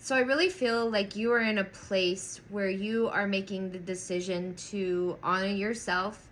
So I really feel like you are in a place where you are making the decision to honor yourself,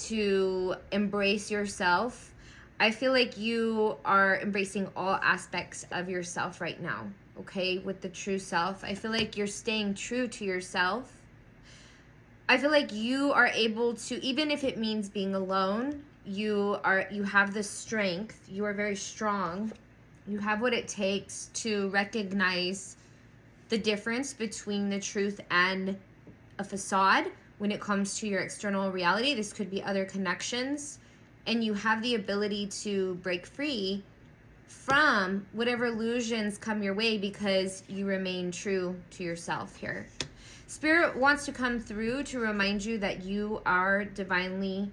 to embrace yourself. I feel like you are embracing all aspects of yourself right now, okay, with the true self. I feel like you're staying true to yourself. I feel like you are able to, even if it means being alone, you have the strength. You are very strong. You have what it takes to recognize the difference between the truth and a facade when it comes to your external reality. This could be other connections, and you have the ability to break free from whatever illusions come your way because you remain true to yourself here. Spirit wants to come through to remind you that you are divinely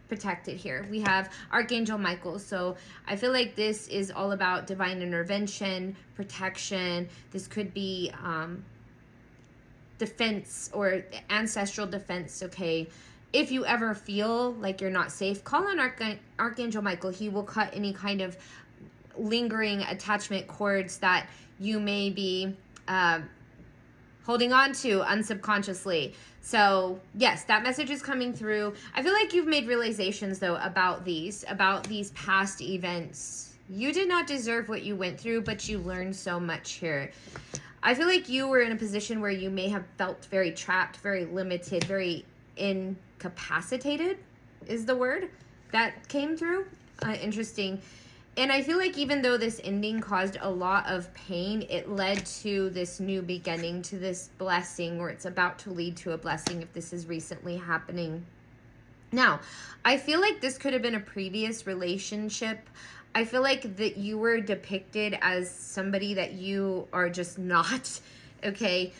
protected here. We have Archangel Michael. So I feel like this is all about divine intervention, protection. This could be defense or ancestral defense, okay? If you ever feel like you're not safe, call on Archangel Michael. He will cut any kind of lingering attachment cords that you may be holding on to unsubconsciously. So yes, that message is coming through. I feel like you've made realizations though about these past events. You did not deserve what you went through, but you learned so much here. I feel like you were in a position where you may have felt very trapped, very limited, very incapacitated is the word that came through. Interesting. And I feel like even though this ending caused a lot of pain, it led to this new beginning, to this blessing, or it's about to lead to a blessing if this is recently happening. Now, I feel like this could have been a previous relationship. I feel like that you were depicted as somebody that you are just not, okay?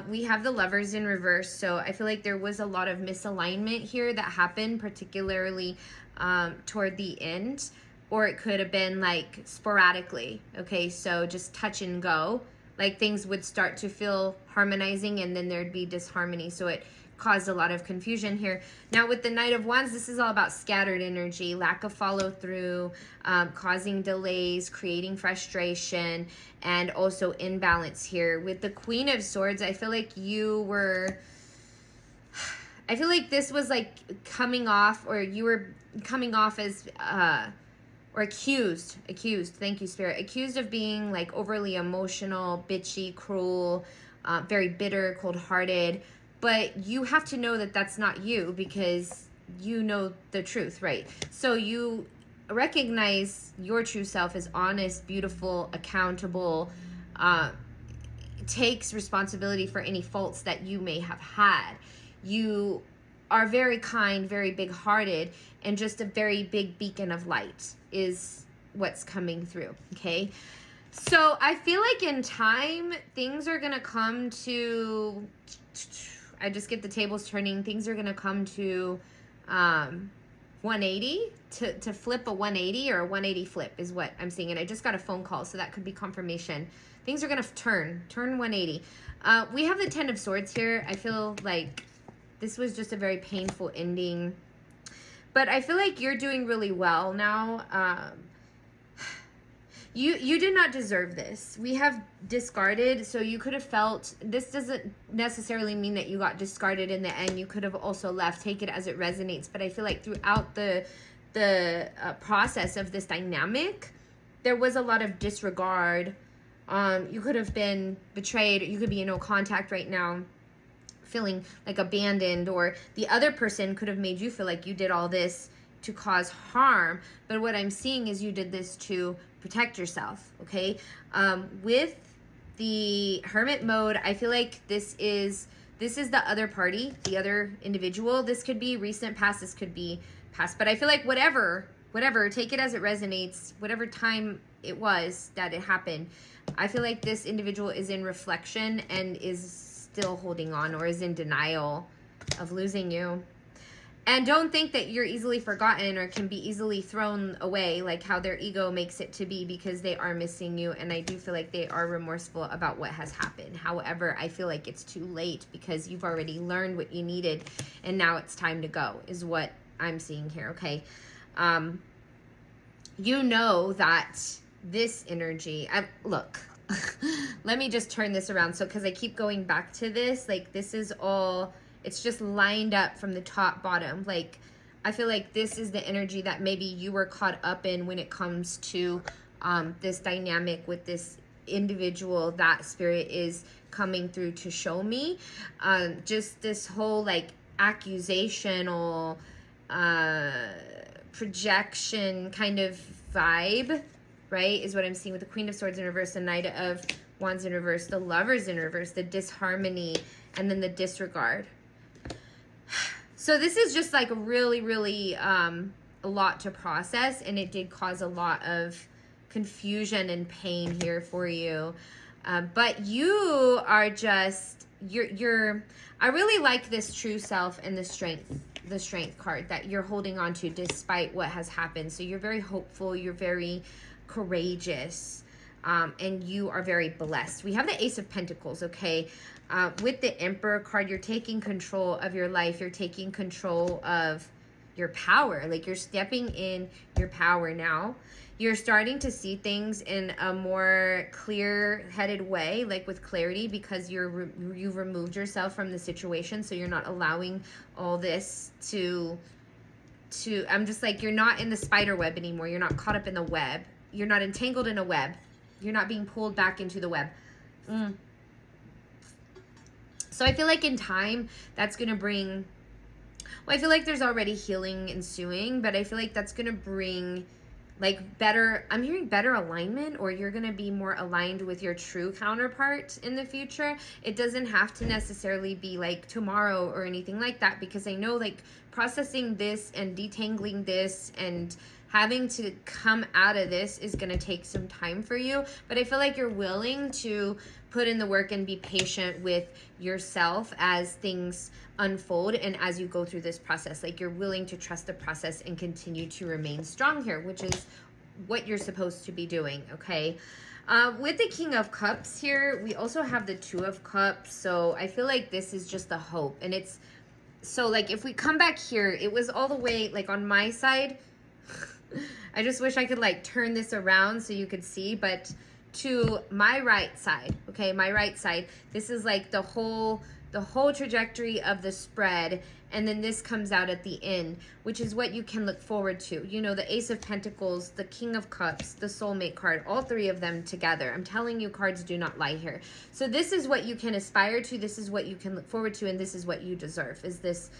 We have the Lovers in reverse, so I feel like there was a lot of misalignment here that happened, particularly toward the end. Or it could have been like sporadically, okay? So just touch and go. Like things would start to feel harmonizing and then there'd be disharmony. So it caused a lot of confusion here. Now with the Knight of Wands, this is all about scattered energy, lack of follow through, causing delays, creating frustration, and also imbalance here. With the Queen of Swords, I feel like this was like coming off, or you were coming off as, or accused, thank you, Spirit, accused of being like overly emotional, bitchy, cruel, very bitter, cold-hearted. But you have to know that that's not you because you know the truth, right? So you recognize your true self as honest, beautiful, accountable, takes responsibility for any faults that you may have had. You are very kind, very big-hearted, and just a very big beacon of light is what's coming through, okay? So I feel like in time, things are going to come to, I just get the tables turning, things are going to come to 180, to flip a 180 or a 180 flip is what I'm seeing. And I just got a phone call, so that could be confirmation. Things are going to turn 180. We have the Ten of Swords here. I feel like this was just a very painful ending. But I feel like you're doing really well now. You did not deserve this. We have discarded, so you could have felt, this doesn't necessarily mean that you got discarded in the end. You could have also left. Take it as it resonates. But I feel like throughout the process of this dynamic, there was a lot of disregard. You could have been betrayed. You could be in no contact right now, feeling like abandoned, or the other person could have made you feel like you did all this to cause harm. But what I'm seeing is you did this to protect yourself, okay? With the Hermit mode, I feel like this is the other party, the other individual. This could be recent past, this could be past, but I feel like whatever, take it as it resonates, whatever time it was that it happened, I feel like this individual is in reflection and is still holding on, or is in denial of losing you. And don't think that you're easily forgotten or can be easily thrown away, like how their ego makes it to be, because they are missing you. And I do feel like they are remorseful about what has happened. However, I feel like it's too late because you've already learned what you needed and now it's time to go, is what I'm seeing here, okay? You know that this energy, look, let me just turn this around. So, because I keep going back to this, like this is all, it's just lined up from the top, bottom. Like, I feel like this is the energy that maybe you were caught up in when it comes to this dynamic with this individual that spirit is coming through to show me. Just this whole like accusational, projection kind of vibe, right, is what I'm seeing with the Queen of Swords in reverse, the Knight of Wands in reverse, the Lovers in reverse, the disharmony, and then the disregard. So this is just like really, really a lot to process, and it did cause a lot of confusion and pain here for you. But you are just, you're, I really like this true self and the strength card that you're holding on to despite what has happened. So you're very hopeful, you're very courageous, and you are very blessed. We have the Ace of Pentacles, okay? With the Emperor card, you're taking control of your life. You're taking control of your power. Like, you're stepping in your power now. You're starting to see things in a more clear-headed way, like with clarity, because you've removed yourself from the situation. So you're not allowing all this to I'm just like, you're not in the spider web anymore. You're not caught up in the web. You're not entangled in a web. You're not being pulled back into the web. So I feel like in time, that's going to bring, well, I feel like there's already healing ensuing, but I feel like that's going to bring like better, I'm hearing better alignment, or you're going to be more aligned with your true counterpart in the future. It doesn't have to necessarily be like tomorrow or anything like that, because I know like processing this and detangling this and having to come out of this is going to take some time for you, but I feel like you're willing to put in the work and be patient with yourself as things unfold and as you go through this process. Like, you're willing to trust the process and continue to remain strong here, which is what you're supposed to be doing, okay? With the King of Cups here, we also have the Two of Cups, so I feel like this is just the hope, and it's, so like if we come back here, it was all the way like on my side. I just wish I could like turn this around so you could see, but to my right side, okay, my right side, this is like the whole trajectory of the spread, and then this comes out at the end, which is what you can look forward to. You know, the Ace of Pentacles, the King of Cups, the Soulmate card, all three of them together. I'm telling you, cards do not lie here. So this is what you can aspire to, this is what you can look forward to, and this is what you deserve. Is this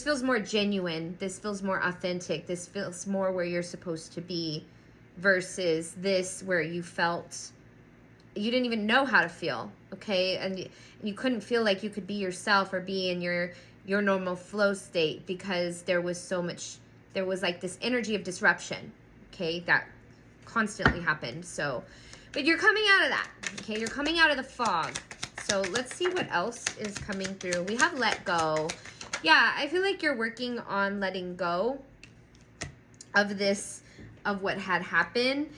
feels more genuine, this feels more authentic, this feels more where you're supposed to be, versus this where you felt you didn't even know how to feel, okay? And you couldn't feel like you could be yourself or be in your normal flow state, because there was like this energy of disruption, okay, that constantly happened. So, but you're coming out of that, okay? You're coming out of the fog. So let's see what else is coming through. We have let go. Yeah, I feel like you're working on letting go of this, of what had happened.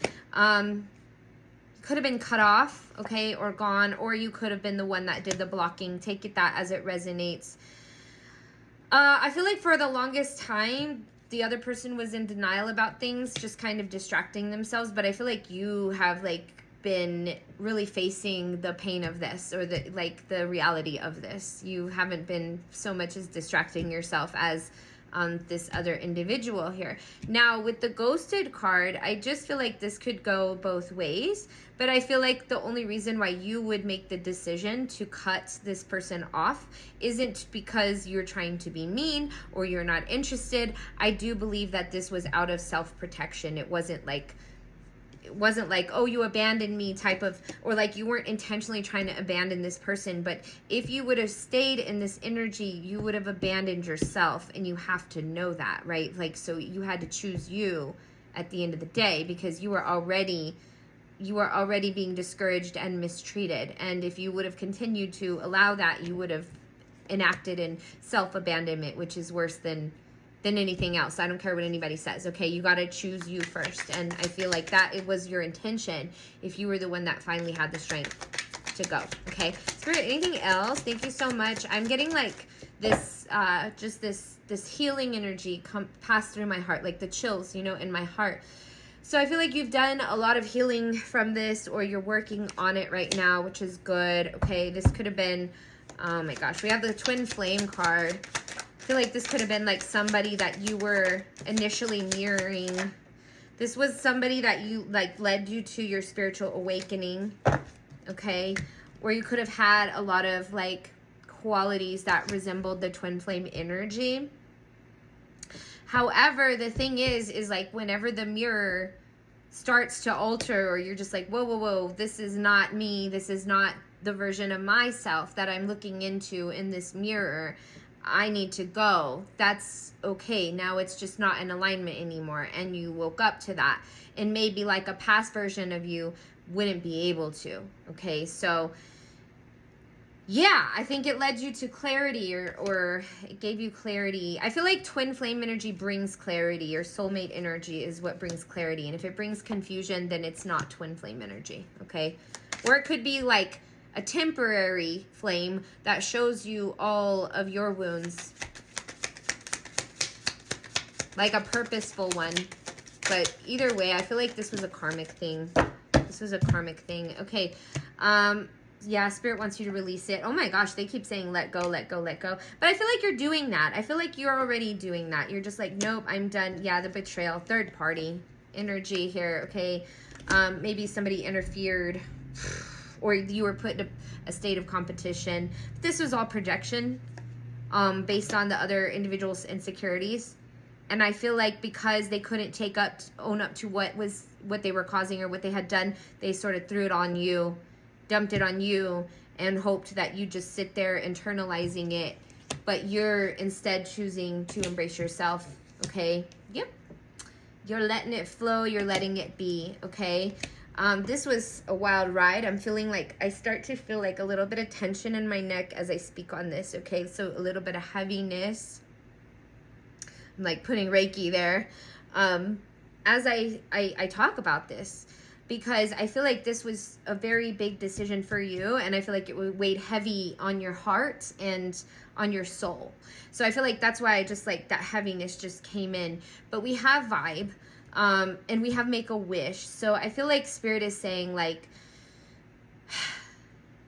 Could have been cut off, okay, or gone, or you could have been the one that did the blocking. Take it that as it resonates. I feel like for the longest time, the other person was in denial about things, just kind of distracting themselves, but I feel like you have like been really facing the pain of this, or the reality of this. You haven't been so much as distracting yourself as this other individual here. Now with the Ghosted card, I just feel like this could go both ways, but I feel like the only reason why you would make the decision to cut this person off isn't because you're trying to be mean or you're not interested. I do believe that this was out of self-protection. It wasn't like, oh, you abandoned me type of, or like you weren't intentionally trying to abandon this person, but if you would have stayed in this energy, you would have abandoned yourself, and you have to know that, right? Like, so you had to choose you at the end of the day, because you were already being discouraged and mistreated, and if you would have continued to allow that, you would have enacted in self-abandonment, which is worse than anything else. I don't care what anybody says, okay? You got to choose you first, and I feel like that it was your intention if you were the one that finally had the strength to go, okay? Spirit, anything else? Thank you so much. I'm getting like this, just this healing energy pass through my heart, like the chills, you know, in my heart. So I feel like you've done a lot of healing from this, or you're working on it right now, which is good. Okay, this could have been, oh my gosh, we have the twin flame card. I feel like this could have been like somebody that you were initially mirroring. This was somebody that you like led you to your spiritual awakening, okay? Or you could have had a lot of like qualities that resembled the twin flame energy. However, the thing is like whenever the mirror starts to alter, or you're just like, whoa, whoa, whoa, this is not me, this is not the version of myself that I'm looking into in this mirror, I need to go. That's okay. Now it's just not in alignment anymore. And you woke up to that. And maybe like a past version of you wouldn't be able to. Okay. So yeah, I think it led you to clarity, or it gave you clarity. I feel like twin flame energy brings clarity, or soulmate energy is what brings clarity. And if it brings confusion, then it's not twin flame energy. Okay. Or it could be like a temporary flame that shows you all of your wounds, like a purposeful one. But either way, I feel like this was a karmic thing. This was a karmic thing. Okay. Yeah, Spirit wants you to release it. Oh my gosh, they keep saying let go, let go, let go. But I feel like you're doing that. I feel like you're already doing that. You're just like, nope, I'm done. Yeah, the betrayal, third party energy here. Okay. Maybe somebody interfered, or you were put in a state of competition. This was all projection, based on the other individuals' insecurities. And I feel like because they couldn't own up to what they were causing or what they had done, they sort of threw it on you, dumped it on you, and hoped that you just sit there internalizing it. But you're instead choosing to embrace yourself, okay? Yep. You're letting it flow. You're letting it be, okay? This was a wild ride. I'm feeling like, I start to feel like a little bit of tension in my neck as I speak on this, okay? So a little bit of heaviness. I'm like putting Reiki there as I talk about this, because I feel like this was a very big decision for you, and I feel like it weighed heavy on your heart and on your soul. So I feel like that's why I just like that heaviness just came in. But we have vibe. And we have make a wish. So I feel like Spirit is saying like,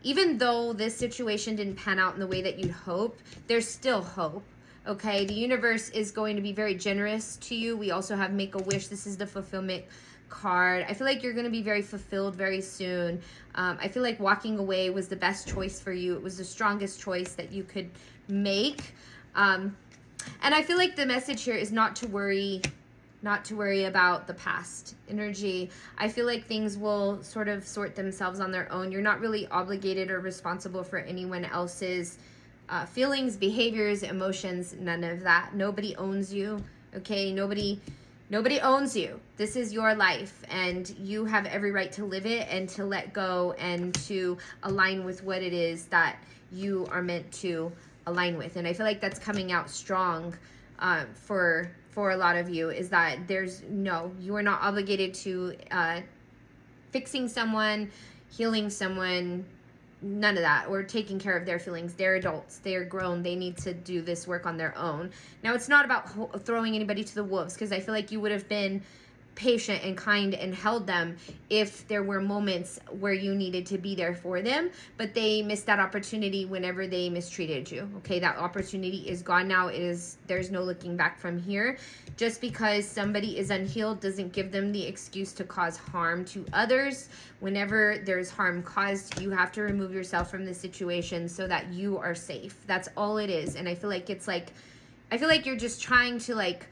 even though this situation didn't pan out in the way that you'd hope, there's still hope. Okay. The universe is going to be very generous to you. We also have make a wish. This is the fulfillment card. I feel like you're going to be very fulfilled very soon. I feel like walking away was the best choice for you. It was the strongest choice that you could make. And I feel like the message here is not to worry about the past energy. I feel like things will sort of sort themselves on their own. You're not really obligated or responsible for anyone else's feelings, behaviors, emotions, none of that. Nobody owns you, okay? Nobody owns you. This is your life, and you have every right to live it and to let go and to align with what it is that you are meant to align with. And I feel like that's coming out strong for a lot of you, is that you are not obligated to fixing someone, healing someone, none of that, or taking care of their feelings. They're adults, they're grown, they need to do this work on their own. Now, it's not about throwing anybody to the wolves, because I feel like you would have been patient and kind and held them if there were moments where you needed to be there for them, but they missed that opportunity whenever they mistreated you. Okay, that opportunity is gone now. There's no looking back from here. Just because somebody is unhealed doesn't give them the excuse to cause harm to others. Whenever there's harm caused, you have to remove yourself from the situation so that you are safe. That's all it is. And I feel like you're just trying to like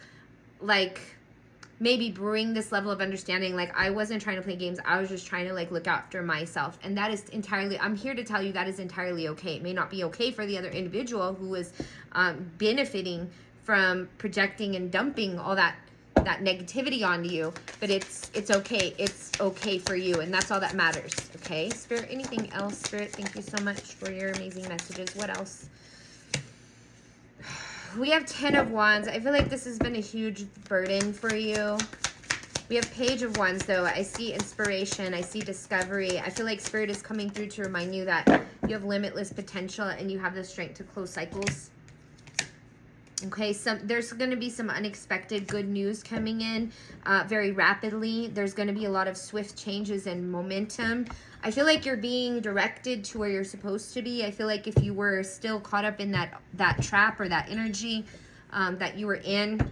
maybe bring this level of understanding. Like, I wasn't trying to play games. I was just trying to like look after myself. And that is entirely, I'm here to tell you that is entirely okay. It may not be okay for the other individual who is benefiting from projecting and dumping all that negativity onto you, but it's okay. It's okay for you. And that's all that matters. Okay. Spirit, anything else? Spirit, thank you so much for your amazing messages. What else? We have 10 of Wands. I feel like this has been a huge burden for you. We have Page of Wands, though. I see inspiration. I see discovery. I feel like Spirit is coming through to remind you that you have limitless potential and you have the strength to close cycles. Okay, there's going to be some unexpected good news coming in very rapidly. There's going to be a lot of swift changes and momentum. I feel like you're being directed to where you're supposed to be. I feel like if you were still caught up in that trap or that energy that you were in,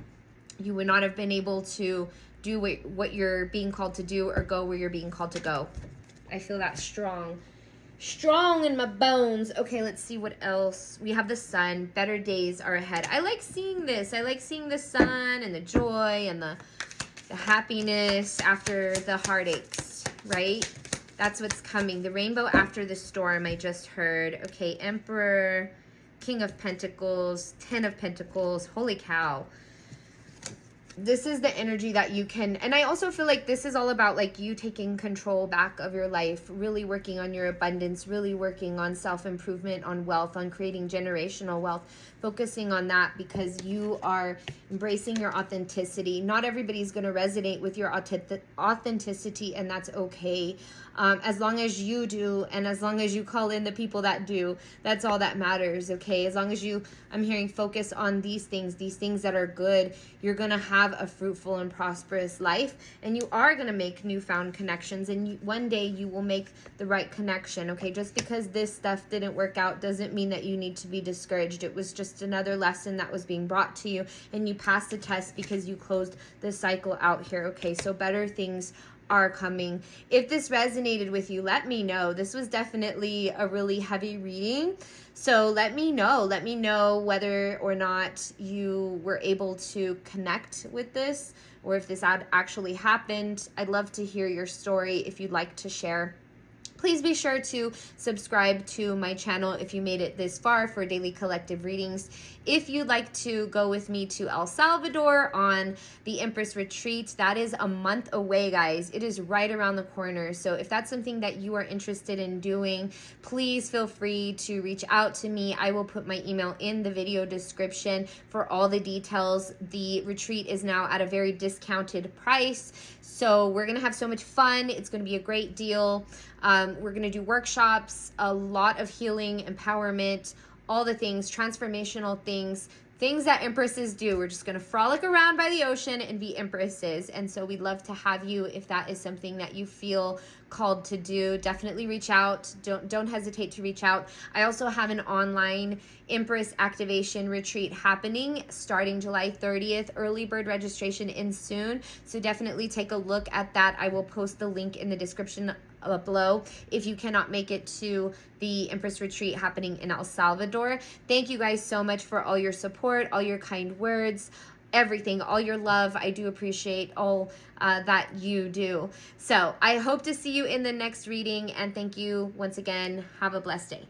you would not have been able to do what you're being called to do or go where you're being called to go. I feel that strong in my bones. Okay, let's see what else. We have the sun. Better days are ahead. I like seeing this. I like seeing the sun and the joy and the happiness after the heartaches, right? That's what's coming. The rainbow after the storm, I just heard. Okay, Emperor, King of Pentacles, 10 of Pentacles. Holy cow. This is the energy that you can, and I also feel like this is all about like you taking control back of your life, really working on your abundance, really working on self-improvement, on wealth, on creating generational wealth, focusing on that because you are embracing your authenticity. Not everybody's going to resonate with your authenticity, and that's okay. As long as you do, and as long as you call in the people that do, that's all that matters, okay? As long as I'm hearing focus on these things that are good, you're going to have a fruitful and prosperous life, and you are going to make newfound connections, and one day you will make the right connection, okay? Just because this stuff didn't work out doesn't mean that you need to be discouraged. It was just another lesson that was being brought to you, and you passed the test because you closed the cycle out here, okay? So better things are coming. If this resonated with you, let me know. This was definitely a really heavy reading. So let me know whether or not you were able to connect with this or if this actually happened. I'd love to hear your story if you'd like to share. Please be sure to subscribe to my channel if you made it this far for daily collective readings. If you'd like to go with me to El Salvador on the Empress Retreat, that is a month away, guys. It is right around the corner. So if that's something that you are interested in doing, please feel free to reach out to me. I will put my email in the video description for all the details. The retreat is now at a very discounted price. So we're going to have so much fun. It's going to be a great deal. We're going to do workshops, a lot of healing, empowerment, all the things, transformational things that empresses do. We're just going to frolic around by the ocean and be empresses. And so we'd love to have you if that is something that you feel called to do. Definitely reach out. Don't hesitate to reach out. I also have an online Empress Activation Retreat happening starting July 30th. Early bird registration in soon. So definitely take a look at that. I will post the link in the description below if you cannot make it to the Empress Retreat happening in El Salvador. Thank you guys so much for all your support, all your kind words, everything, all your love. I do appreciate all that you do. So I hope to see you in the next reading, and thank you once again. Have a blessed day.